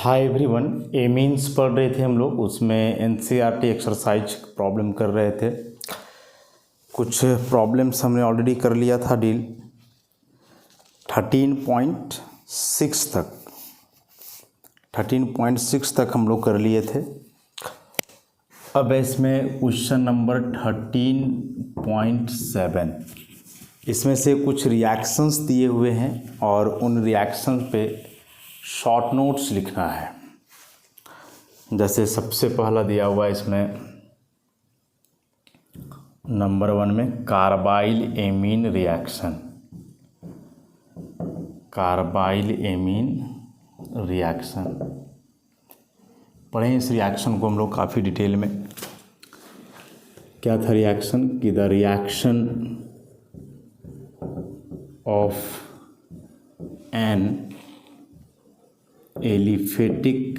Hi everyone, amines पढ़ रहे थे हम लोग। उसमें एनसीईआरटी एक्सरसाइज प्रॉब्लम कर रहे थे। कुछ प्रॉब्लम्स हमने ऑलरेडी कर लिया था डील 13.6 तक हम लोग कर लिए थे। अब इसमें क्वेश्चन नंबर 13.7, इसमें से कुछ रिएक्शंस दिए हुए हैं और उन रिएक्शन पे शॉर्ट नोट्स लिखना है। जैसे सबसे पहला दिया हुआ है इसमें नंबर 1 में carbyl amine reaction. Carbyl amine reaction पढ़ें। इस रिएक्शन को हम लोग काफ़ी डिटेल में। क्या था रिएक्शन कि the reaction of an aliphatic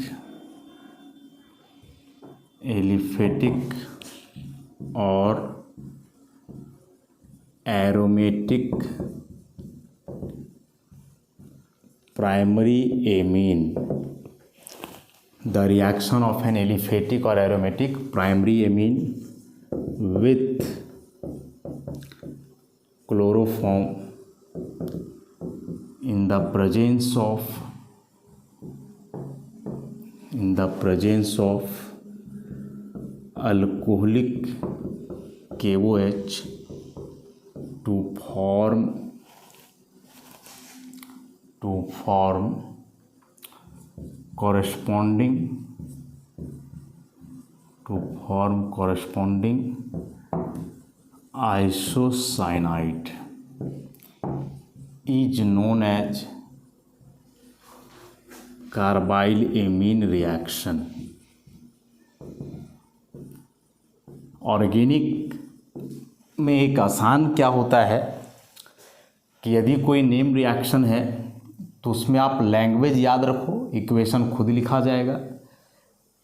और aromatic primary amine. The reaction of an aliphatic और aromatic primary amine with chloroform in the presence of alcoholic KOH to form corresponding isocyanide is known as carbyl amine reaction. Organic में एक आसान क्या होता है कि यदि कोई नेम रिएक्शन है तो उसमें आप लैंग्वेज याद रखो, इक्वेशन खुद लिखा जाएगा।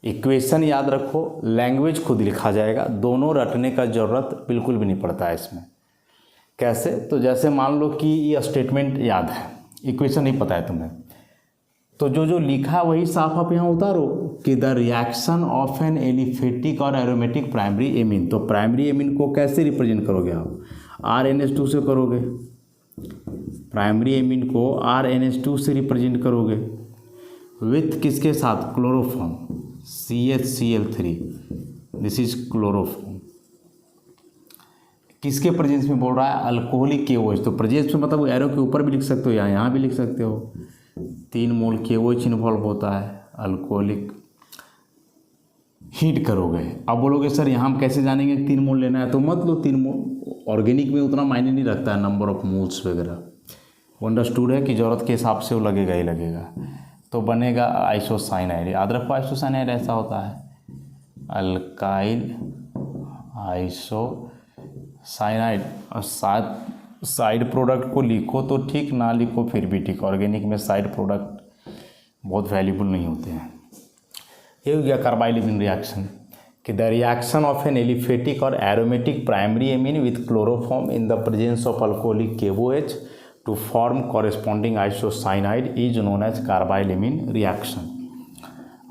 इक्वेशन याद रखो, लैंग्वेज खुद लिखा जाएगा। दोनों रटने का ज़रूरत बिल्कुल भी नहीं पड़ता है इसमें। कैसे? तो जैसे मान लो कि ये स्टेटमेंट याद है, इक्वेशन नहीं पता है तुम्हें, तो जो लिखा वही साफ आप यहाँ उतारो कि the reaction of an aliphatic और एरोमेटिक प्राइमरी एमीन। तो प्राइमरी एमीन को कैसे रिप्रेजेंट करोगे आप? RNH2 से करोगे। प्राइमरी एमीन को RNH2 से रिप्रेजेंट करोगे विथ किसके साथ? Chloroform CHCl3। This is chloroform. किसके प्रेजेंस में बोल रहा है? Alcoholic KOH। तो प्रेजेंस में मतलब एरो के ऊपर भी लिख सकते हो, यहाँ भी लिख सकते हो। 3 मोल KOH इन्वॉल्व होता है अल्कोहलिक। हीट करोगे। अब बोलोगे सर यहाँ हम कैसे जानेंगे 3 मोल लेना है? तो मत लो 3 मोल। ऑर्गेनिक में उतना मायने नहीं रखता है नंबर ऑफ मोल्स वगैरह। वो अंडरस्टूड है कि ज़रूरत के हिसाब से वो लगेगा ही लगेगा। तो बनेगा आइसोसाइनाइड। याद रखो आइसोसाइनाइड ऐसा होता है अल्काइल आइसोसाइनाइड। और साइड प्रोडक्ट को लिखो तो ठीक, ना लिखो फिर भी ठीक। ऑर्गेनिक में साइड प्रोडक्ट बहुत वैल्यूबल नहीं होते हैं। ये हो गया कार्बाइल एमीन रिएक्शन कि the reaction of an aliphatic और aromatic primary amine with chloroform in the presence of alcoholic KOH to form corresponding isocyanide is known as carbylamine reaction.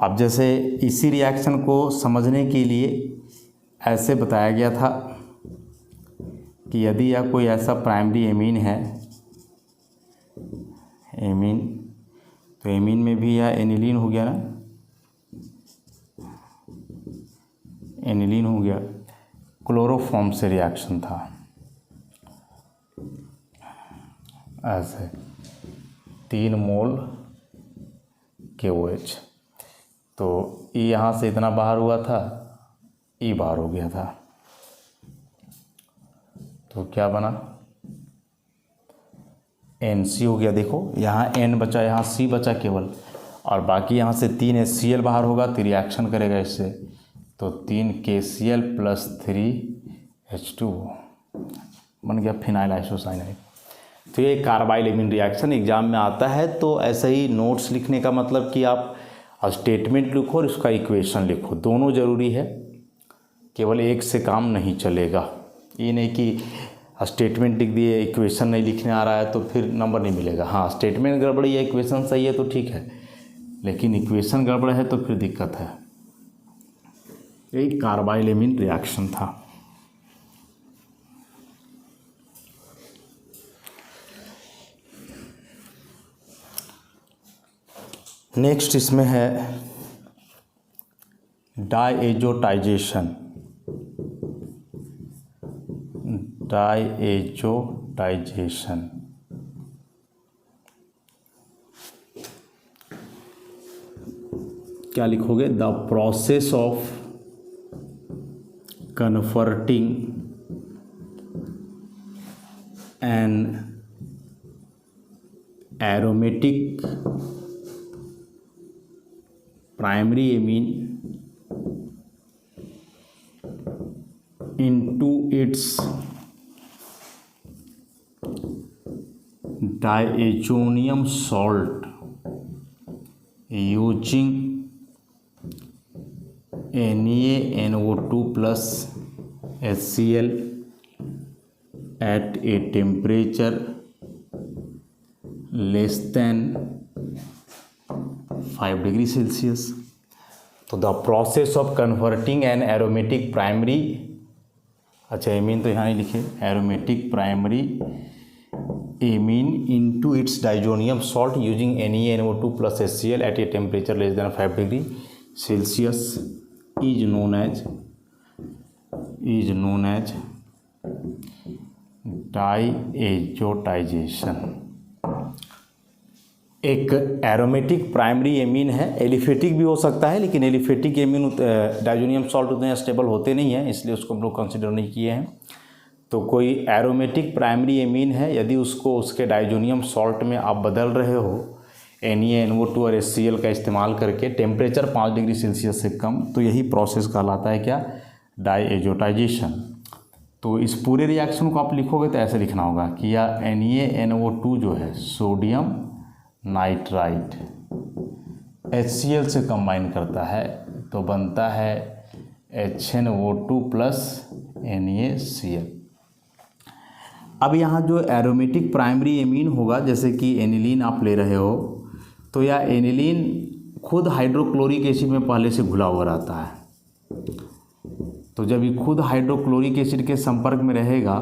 अब जैसे इसी रिएक्शन को समझने के लिए ऐसे बताया गया था कि यदि यह कोई ऐसा प्राइमरी एमीन है, एमीन, तो एमीन में भी यह एनिलीन हो गया ना, एनिलीन हो गया। क्लोरोफॉर्म से रिएक्शन था ऐसे 3 मोल KOH। तो E यहाँ से इतना बाहर हुआ था, E बाहर हो गया था। तो क्या बना? NC हो गया। देखो यहाँ N बचा, यहाँ C बचा केवल, और बाकी यहाँ से 3 HCl बाहर होगा तो रिएक्शन करेगा इससे। तो 3 KCl + 3 H2 बन गया फिनाइल आइसोसाइनाइड। तो ये कार्बाइल एमीन रिएक्शन एग्जाम में आता है। तो ऐसे ही नोट्स लिखने का मतलब कि आप स्टेटमेंट लिखो और उसका इक्वेशन लिखो, दोनों ज़रूरी है। केवल एक से काम नहीं चलेगा। ये नहीं कि स्टेटमेंट लिख दिए, इक्वेशन नहीं लिखने आ रहा है तो फिर नंबर नहीं मिलेगा। हाँ, स्टेटमेंट गड़बड़ी है, इक्वेशन सही है तो ठीक है, लेकिन इक्वेशन गड़बड़ है तो फिर दिक्कत है। यही कार्बाइलेमिन रिएक्शन था। नेक्स्ट इसमें है डायएजोटाइजेशन। डायएजोटाइजेशन क्या लिखोगे? The process of converting an aromatic primary amine into its diazonium salt using NaNO2 plus HCl at a temperature less than 5 degree Celsius. तो the process of converting an aromatic primary, अच्छा amine तो यहाँ नहीं लिखे, aromatic primary amine into its diazonium salt using NaNO2 plus HCl at a temperature less than 5 degree Celsius is known as diazotization. एक aromatic primary amine है, aliphatic भी हो सकता है, लेकिन एलिफेटिक एमीन डाइजोनियम सॉल्ट उतने स्टेबल होते नहीं हैं, इसलिए उसको हम लोग कंसिडर नहीं किए हैं। तो कोई एरोमेटिक प्राइमरी एमीन है, यदि उसको उसके डाइजोनियम सॉल्ट में आप बदल रहे हो NaNO2 और HCl का इस्तेमाल करके टेम्परेचर 5 डिग्री सेल्सियस से कम, तो यही प्रोसेस कहलाता है क्या? डायएजोटाइजेशन। तो इस पूरे रिएक्शन को आप लिखोगे तो ऐसे लिखना होगा कि यह NaNO2 जो है सोडियम नाइट्राइट HCl से कंबाइन करता है तो बनता है HNO2 प्लस NaCl। अब यहाँ जो एरोमेटिक प्राइमरी एमीन होगा, जैसे कि एनिलीन आप ले रहे हो, तो यह एनिलीन खुद हाइड्रोक्लोरिक एसिड में पहले से घुला हुआ रहता है। तो जब ये खुद हाइड्रोक्लोरिक एसिड के संपर्क में रहेगा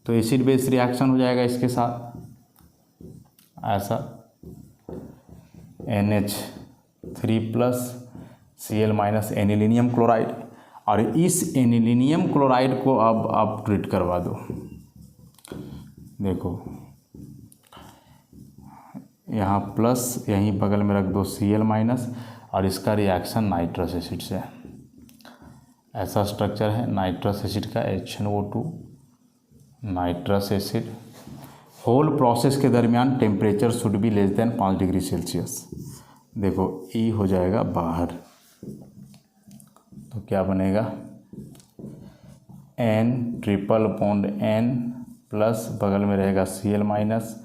तो एसिड बेस रिएक्शन हो जाएगा इसके साथ, ऐसा NH3 plus Cl minus anilinium chloride. और इस एनिलीनियम क्लोराइड को अब आप ट्रीट करवा दो। देखो यहाँ प्लस, यहीं बगल में रख दो Cl माइनस, और इसका रिएक्शन नाइट्रस एसिड से है। ऐसा स्ट्रक्चर है नाइट्रस एसिड का, HNO2 nitrous acid. Whole process के दरमियान temperature should be less than 5 degree Celsius. देखो E हो जाएगा बाहर, तो क्या बनेगा? N triple bond N plus, बगल में रहेगा Cl माइनस,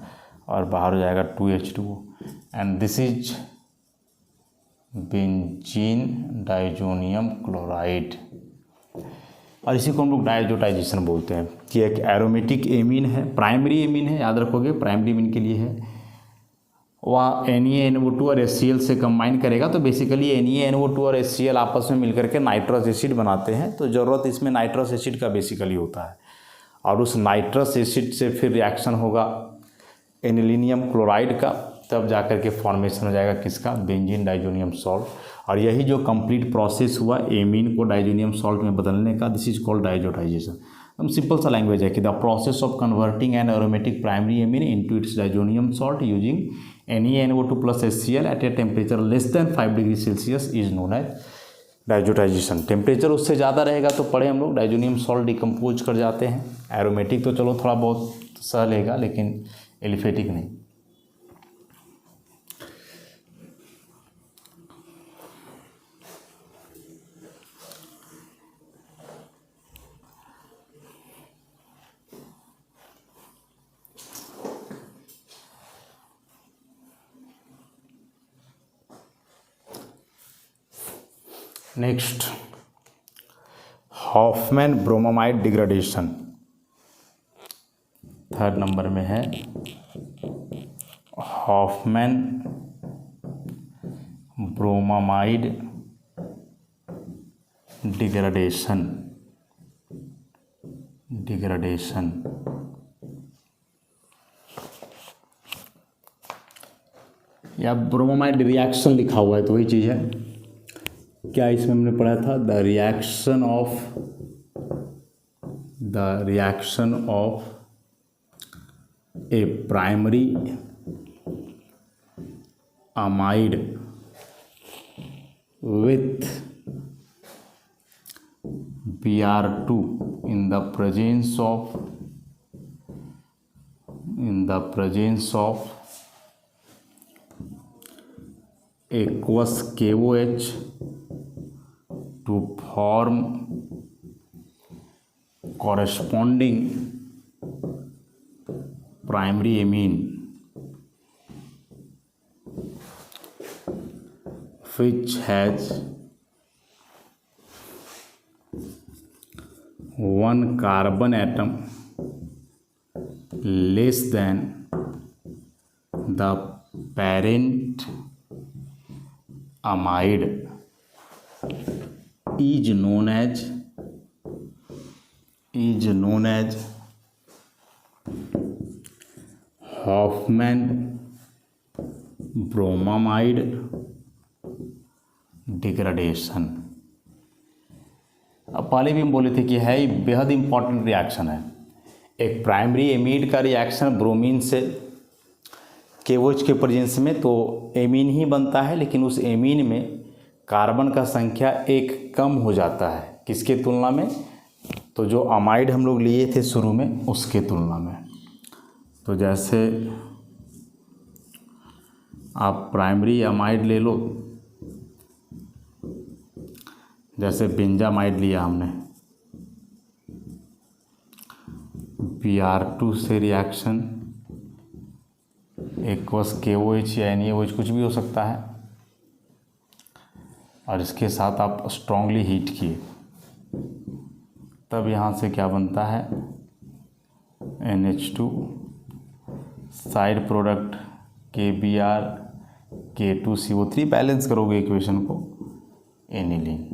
और बाहर हो जाएगा 2H2O, and this is benzene diazonium chloride. और इसी को हम लोग डायएजोटाइजेशन बोलते हैं कि एक एरोमेटिक एमीन है, प्राइमरी एमीन है, याद रखोगे प्राइमरी एमीन के लिए है, वह NaNO2 और HCl से कंबाइन करेगा। तो बेसिकली NaNO2 और HCl आपस में मिलकर के नाइट्रस एसिड बनाते हैं। तो ज़रूरत इसमें नाइट्रस एसिड का बेसिकली होता है, और उस नाइट्रस एसिड से फिर रिएक्शन होगा एनिलीनियम क्लोराइड का, तब जाकर के फॉर्मेशन हो जाएगा किसका? Benzene diazonium salt. और यही जो कंप्लीट प्रोसेस हुआ एमीन को डाइजोनियम सॉल्ट में बदलने का, दिस इज कॉल्ड डायएजोटाइजेशन। एकदम सिंपल सा लैंग्वेज है कि the process of converting an aromatic primary amine into its diazonium salt using NaNO2 plus HCl at a temperature less than 5 degree Celsius is known as diazotization. Temperature उससे ज़्यादा रहेगा तो पढ़े हम लोग डाइजोनियम सॉल्ट डिकम्पोज कर जाते हैं। एरोमेटिक तो चलो थोड़ा बहुत सह लेगा, लेकिन एलिफेटिक नहीं। Next, Hofmann bromamide degradation. Third number में है हॉफमैन ब्रोमामाइड डिग्रेडेशन या ब्रोमामाइड रिएक्शन लिखा हुआ है तो वही चीज़ है। क्या इसमें हमने पढ़ा था? The reaction of A primary amide with Br2 in the presence of aqueous KOH to form corresponding primary amine which has one carbon atom less than the parent amide is known as Hoffman bromamide degradation. अब पहले भी हम बोले थे कि है बेहद important reaction है। एक प्राइमरी एमीड का रिएक्शन ब्रोमीन से केओएच के प्रेजेंस में तो एमीन ही बनता है, लेकिन उस एमीन में कार्बन का संख्या एक कम हो जाता है। किसके तुलना में? तो जो अमाइड हम लोग लिए थे शुरू में उसके तुलना में। तो जैसे आप प्राइमरी अमाइड ले लो, जैसे बेंजामाइड लिया हमने, Br2 से रिएक्शन एक्वस KOH या NaOH कुछ भी हो सकता है, और इसके साथ आप स्ट्रांगली हीट किए, तब यहाँ से क्या बनता है? NH2 side product KBr K2CO3, balance करोगे इक्वेशन को, एनिलीन।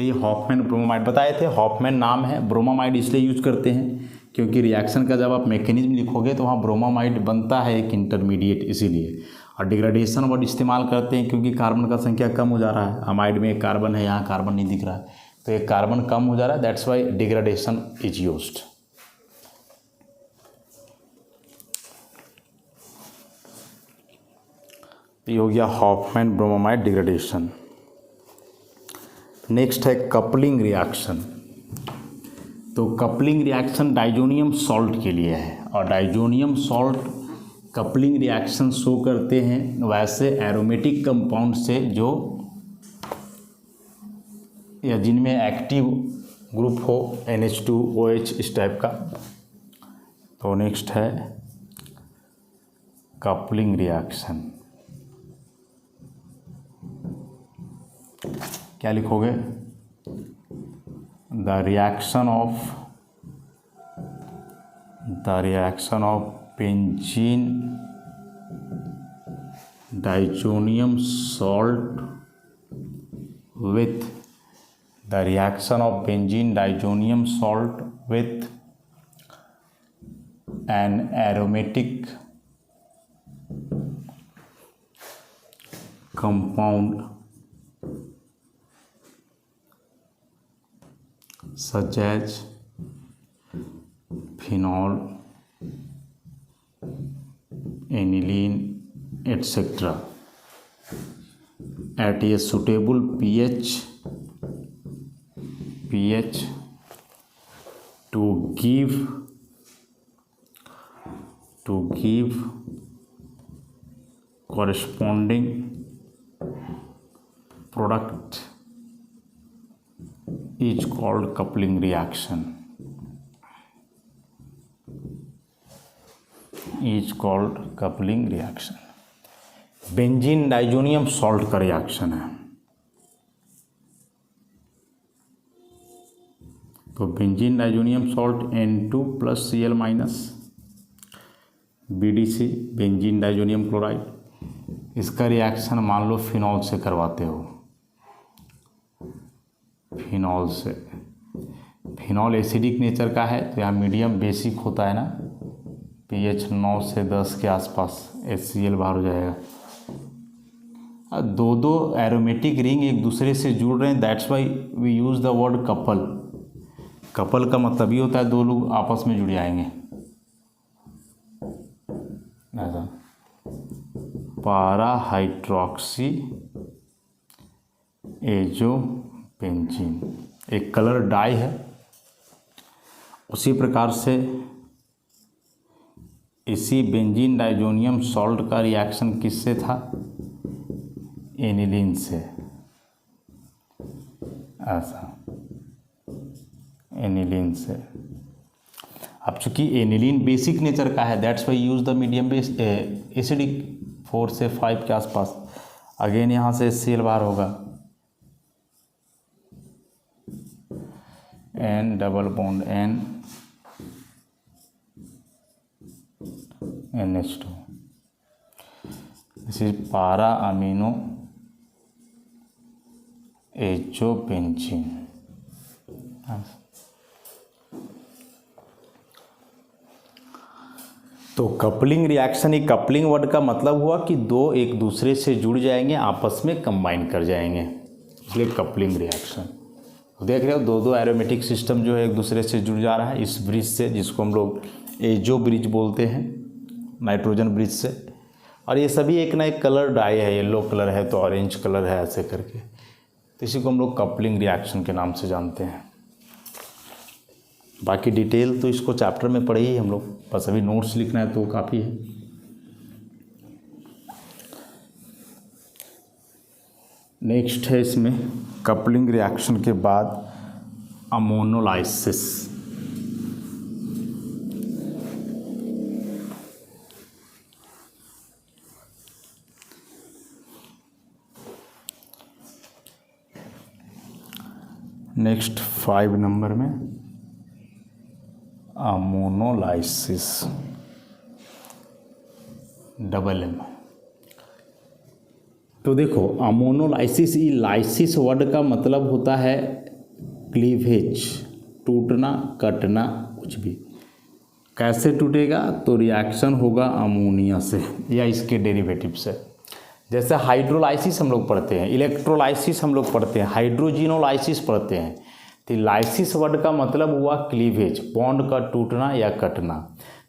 ये हॉफमैन ब्रोमामाइड बताए थे। हॉफमैन नाम है, ब्रोमामाइड इसलिए यूज करते हैं क्योंकि रिएक्शन का जब आप मैकेनिज्म लिखोगे तो वहाँ ब्रोमामाइड बनता है एक इंटरमीडिएट, इसीलिए। और डिग्रेडेशन वर्ड इस्तेमाल करते हैं क्योंकि कार्बन का संख्या कम हो जा रहा है। अमाइड में एक कार्बन है, यहाँ कार्बन नहीं दिख रहा है, तो एक कार्बन कम हो जा रहा है, that's why degradation is used. ये हो गया हॉफमैन ब्रोमामाइड डिग्रेडेशन। नेक्स्ट है कपलिंग रिएक्शन। तो कपलिंग रिएक्शन डाइजोनियम सॉल्ट के लिए है, और diazonium salt coupling reaction show करते हैं वैसे एरोमेटिक कंपाउंड से जो या जिनमें एक्टिव ग्रुप हो NH2OH इस टाइप का। तो नेक्स्ट है कपलिंग रिएक्शन। क्या लिखोगे? The reaction of benzene diazonium salt with an aromatic compound such as phenol, aniline, etc. at a suitable pH to give corresponding product is called coupling reaction. Benzene diazonium salt का reaction है। तो benzene diazonium salt N2 + Cl- BDC benzene diazonium chloride, इसका reaction मान लो phenol से करवाते हो, phenol से। Phenol acidic nature का है तो यहाँ मीडियम बेसिक होता है ना, pH 9 से 10 के आसपास HCl बाहर हो जाएगा। अब दो दो एरोमेटिक रिंग एक दूसरे से जुड़ रहे हैं, that's why we use the word couple. Couple का मतलब ये होता है दो लोग आपस में जुड़ जाएंगे, ऐसा। पारा हाइड्रोक्सी एजोपेंजीन एक कलर डाई है। उसी प्रकार से इसी बेंजीन डाइजोनियम सॉल्ट का रिएक्शन किससे था? एनिलीन से, ऐसा, एनिलीन से। अब चूंकि एनिलीन बेसिक नेचर का है, that's why use the medium base acidic 4 से 5 के आसपास। अगेन यहाँ से HCl बाहर होगा, N double bond N NH2। This is पारा अमीनो एजोपेंजीन। तो कपलिंग रिएक्शन, ये कपलिंग वर्ड का मतलब हुआ कि दो एक दूसरे से जुड़ जाएंगे, आपस में कंबाइन कर जाएंगे, इसलिए कपलिंग रिएक्शन। तो देख रहे हो दो दो एरोमेटिक सिस्टम जो है एक दूसरे से जुड़ जा रहा है इस ब्रिज से, जिसको हम लोग एजो ब्रिज बोलते हैं, नाइट्रोजन ब्रिज से। और ये सभी एक ना एक कलर डाई है, येलो कलर है तो ऑरेंज कलर है, ऐसे करके। तो इसी को हम लोग कपलिंग रिएक्शन के नाम से जानते हैं। बाकी डिटेल तो इसको चैप्टर में पढ़े ही हम लोग, बस अभी नोट्स लिखना है तो काफ़ी है। नेक्स्ट है इसमें कपलिंग रिएक्शन के बाद अमोनोलाइसिस। नेक्स्ट 5 नंबर में अमोनोलाइसिस, डबल M। तो देखो अमोनोलाइसिस, ये लाइसिस वर्ड का मतलब होता है क्लीवेज, टूटना, कटना, कुछ भी। कैसे टूटेगा? तो रिएक्शन होगा अमोनिया से या इसके डेरिवेटिव से। जैसे हाइड्रोलाइसिस हम लोग पढ़ते हैं, इलेक्ट्रोलाइसिस हम लोग पढ़ते हैं, हाइड्रोजिनोलाइसिस पढ़ते हैं। तो लाइसिस वर्ड का मतलब हुआ क्लीवेज, बॉन्ड का टूटना या कटना।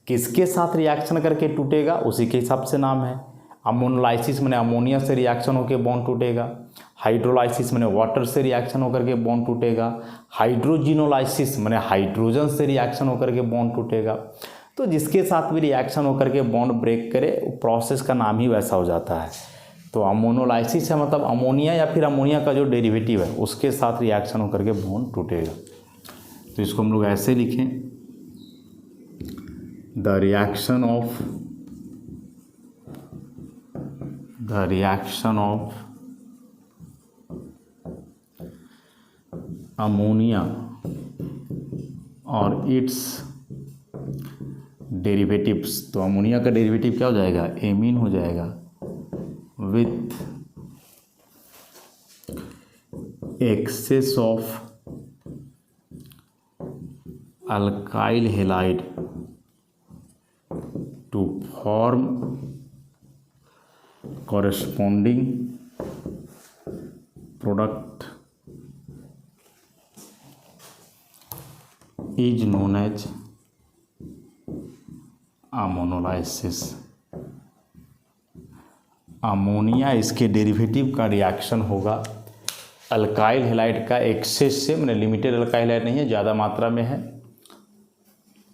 किसके साथ रिएक्शन करके टूटेगा उसी के हिसाब से नाम है। अमोनोलाइसिस मैंने अमोनिया से रिएक्शन होकर बॉन्ड टूटेगा, हाइड्रोलाइसिस मैंने वाटर से रिएक्शन होकर के बॉन्ड टूटेगा, हाइड्रोजिनोलाइसिस मैंने हाइड्रोजन से रिएक्शन होकर के बॉन्ड टूटेगा। तो जिसके साथ भी रिएक्शन होकर के बॉन्ड ब्रेक करे, प्रोसेस का नाम ही वैसा हो जाता है। तो अमोनोलाइसिस है मतलब अमोनिया या फिर अमोनिया का जो डेरिवेटिव है उसके साथ रिएक्शन होकर के बॉन्ड टूटेगा। तो इसको हम लोग ऐसे लिखें, द रिएक्शन ऑफ अमोनिया और इट्स डेरिवेटिव्स। तो अमोनिया का डेरिवेटिव क्या हो जाएगा? एमीन हो जाएगा, with excess of alkyl halide to form corresponding product is known as ammonolysis. Ammonia इसके डेरिवेटिव का रिएक्शन होगा अल्काइल हैलाइड का एक्सेस से, मैंने लिमिटेड अल्काइल हैलाइड नहीं है, ज़्यादा मात्रा में है,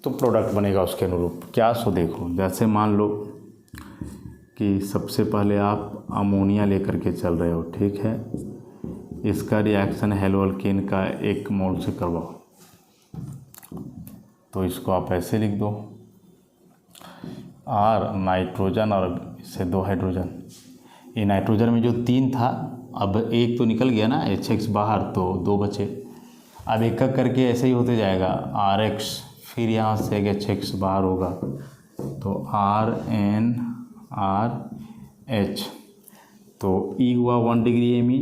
तो प्रोडक्ट बनेगा उसके अनुरूप। क्या? सो देखो, जैसे मान लो कि सबसे पहले आप अमोनिया लेकर के चल रहे हो, ठीक है। इसका रिएक्शन हेलोअल्केन का 1 मोल से करवाओ, तो इसको आप ऐसे लिख दो, R नाइट्रोजन और इससे 2 हाइड्रोजन। ये नाइट्रोजन में जो 3 था, अब 1 तो निकल गया ना, HX बाहर, तो 2 बचे। अब एक एक करके ऐसे ही होते जाएगा, RX, फिर यहाँ से HX बाहर होगा, तो RNRH। तो ई हुआ 1 डिग्री एमीन,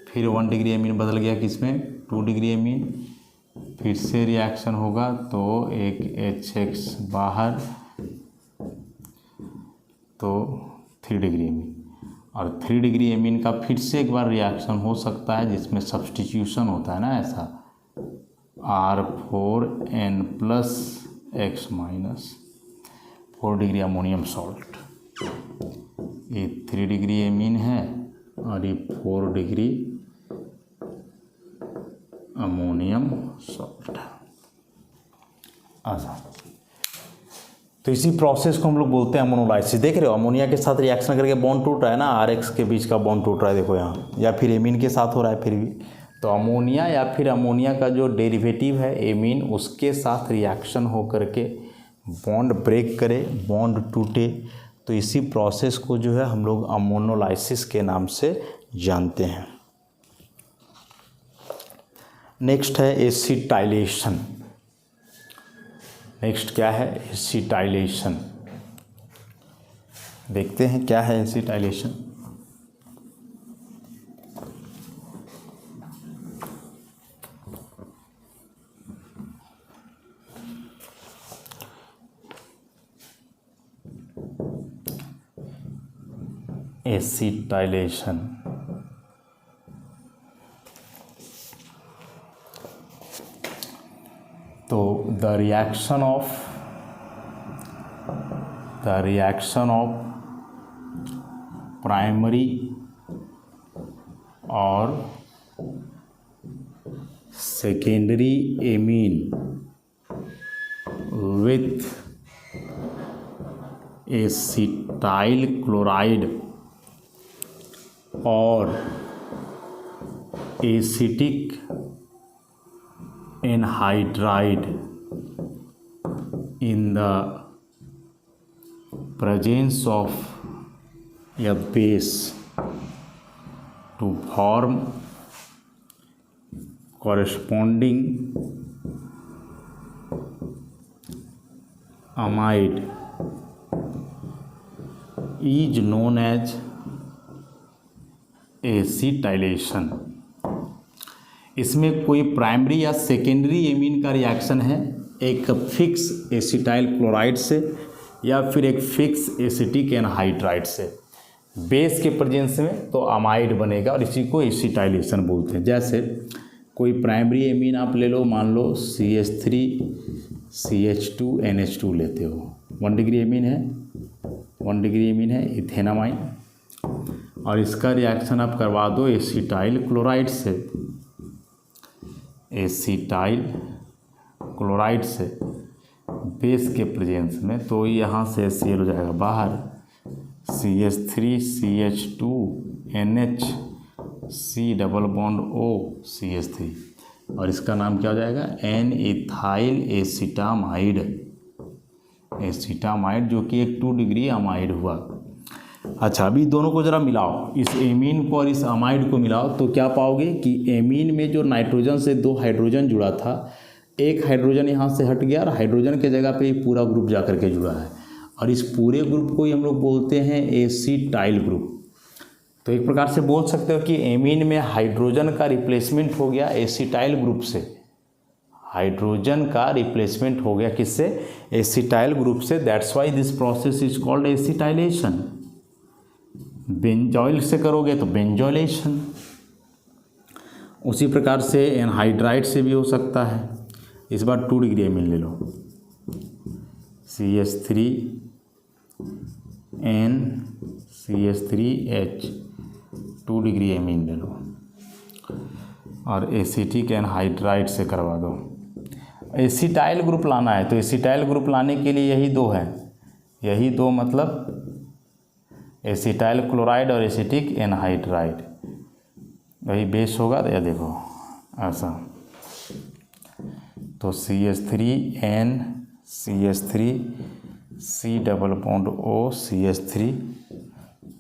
फिर 1 डिग्री एमीन बदल गया किसमें 2 डिग्री एमीन, फिर से रिएक्शन होगा तो एक HX बाहर, तो 3 डिग्री एमीन, और 3 डिग्री एमीन का फिर से एक बार रिएक्शन हो सकता है जिसमें सब्स्टिट्यूशन होता है ना, ऐसा R4N plus X minus 4 degree ammonium salt. ये 3 डिग्री एमीन है और ये 4 डिग्री अमोनियम सॉल्ट। अच्छा, तो इसी प्रोसेस को हम लोग बोलते हैं अमोनोलाइसिस। देख रहे हो अमोनिया के साथ रिएक्शन करके बॉन्ड टूट रहा है ना, RX के बीच का बॉन्ड टूट रहा है, देखो यहाँ, या फिर एमीन के साथ हो रहा है फिर भी। तो अमोनिया या फिर अमोनिया का जो डेरिवेटिव है एमीन, उसके साथ रिएक्शन हो करके बॉन्ड ब्रेक करे, बॉन्ड टूटे, तो इसी प्रोसेस को जो है हम लोग अमोनोलाइसिस के नाम से जानते हैं। नेक्स्ट है एसिटाइलेशन। नेक्स्ट क्या है एसिटाइलेशन, देखते हैं क्या है एसिटाइलेशन। एसिटाइलेशन तो द रिएक्शन ऑफ प्राइमरी और secondary amine with acetyl chloride और acetic anhydride in the presence of a base to form corresponding amide is known as acetylation. इसमें कोई प्राइमरी या सेकेंडरी एमीन का रिएक्शन है एक fix acetyl chloride से या फिर एक फिक्स एसिटिक एनहाइड्राइड से बेस के प्रेजेंस में, तो अमाइड बनेगा और इसी को एसिटाइलेशन बोलते हैं। जैसे कोई प्राइमरी एमीन आप ले लो, मान लो CH3CH2NH2 लेते हो, 1 डिग्री एमीन है, 1 डिग्री एमीन है इथेनामाइन, और इसका रिएक्शन आप करवा दो एसिटाइल क्लोराइड से, एसिटाइल क्लोराइड से बेस के प्रेजेंस में, तो यहाँ से HCl हो जाएगा बाहर, CH3CH2NH C double bond O CH3, और इसका नाम क्या हो जाएगा N इथाइल एसिटामाइड, एसिटामाइड जो कि एक 2 डिग्री अमाइड हुआ। अच्छा, अभी दोनों को ज़रा मिलाओ, इस एमीन को और इस अमाइड को मिलाओ तो क्या पाओगे कि एमीन में जो नाइट्रोजन से 2 हाइड्रोजन जुड़ा था, एक हाइड्रोजन यहाँ से हट गया और हाइड्रोजन के जगह पे पूरा ग्रुप जा कर के जुड़ा है, और इस पूरे ग्रुप को ही हम लोग बोलते हैं एसिटाइल ग्रुप। तो एक प्रकार से बोल सकते हो कि एमीन में हाइड्रोजन का रिप्लेसमेंट हो गया एसिटाइल ग्रुप से, हाइड्रोजन का रिप्लेसमेंट हो गया किससे, एसिटाइल ग्रुप से। That's why this process is called acetylation. Benzoyl से करोगे तो बेंजोइलेशन। उसी प्रकार से एनहाइड्राइड से भी हो सकता है। इस बार 2 डिग्री एमीन ले लो, CH3N CH3H 2 डिग्री एमीन ले लो और एसिटिक एनहाइड्राइड से करवा दो। एसिटाइल ग्रुप लाना है तो एसिटाइल ग्रुप लाने के लिए यही 2 है, यही 2 मतलब एसिटाइल क्लोराइड और एसिटिक एनहाइड्राइड, वही बेस होगा। या देखो ऐसा, तो CH3N CH3 C double bond O CH3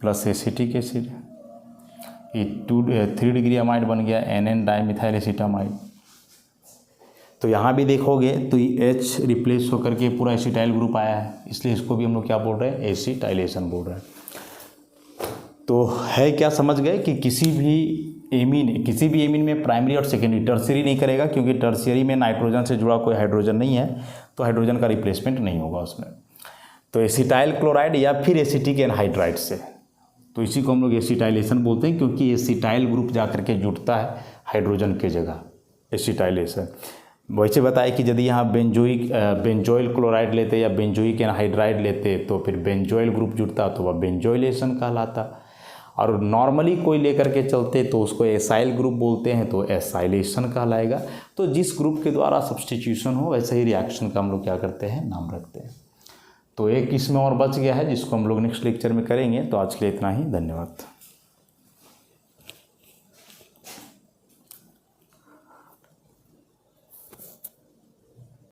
plus acetic acid, ये 3 डिग्री अमाइड बन गया NN डाइमिथाइल एसिटामाइड। तो यहाँ भी देखोगे तो ये H रिप्लेस होकर के पूरा एसिटाइल ग्रुप आया है, इसलिए इसको भी हम लोग क्या बोल रहे हैं, एसिटाइलेशन बोल रहे हैं। तो है क्या, समझ गए कि किसी भी एमीन में प्राइमरी और सेकेंडरी, टर्शियरी नहीं करेगा, क्योंकि टर्शियरी में नाइट्रोजन से जुड़ा कोई हाइड्रोजन नहीं है, तो हाइड्रोजन का रिप्लेसमेंट नहीं होगा उसमें। तो एसिटाइल क्लोराइड या फिर एसिटिक एनहाइड्राइड से, तो इसी को हम लोग एसिटाइलेशन बोलते हैं, क्योंकि एसिटाइल ग्रुप जा करके जुड़ता है हाइड्रोजन के जगह, एसिटाइलेशन। वैसे बताए कि यदि यहाँ बेंजोइल क्लोराइड लेते या बेंजोइक एनहाइड्राइड लेते तो फिर बेंजोइल ग्रुप जुड़ता तो वह बेंजोइलेशन कहलाता, और नॉर्मली कोई लेकर के चलते तो उसको एसाइल ग्रुप बोलते हैं, तो एसाइलेशन कहलाएगा। तो जिस ग्रुप के द्वारा सब्स्टिट्यूशन हो वैसे ही रिएक्शन का हम लोग क्या करते हैं, नाम रखते हैं। तो एक इसमें और बच गया है जिसको हम लोग नेक्स्ट लेक्चर में करेंगे। तो आज के लिए इतना ही, धन्यवाद।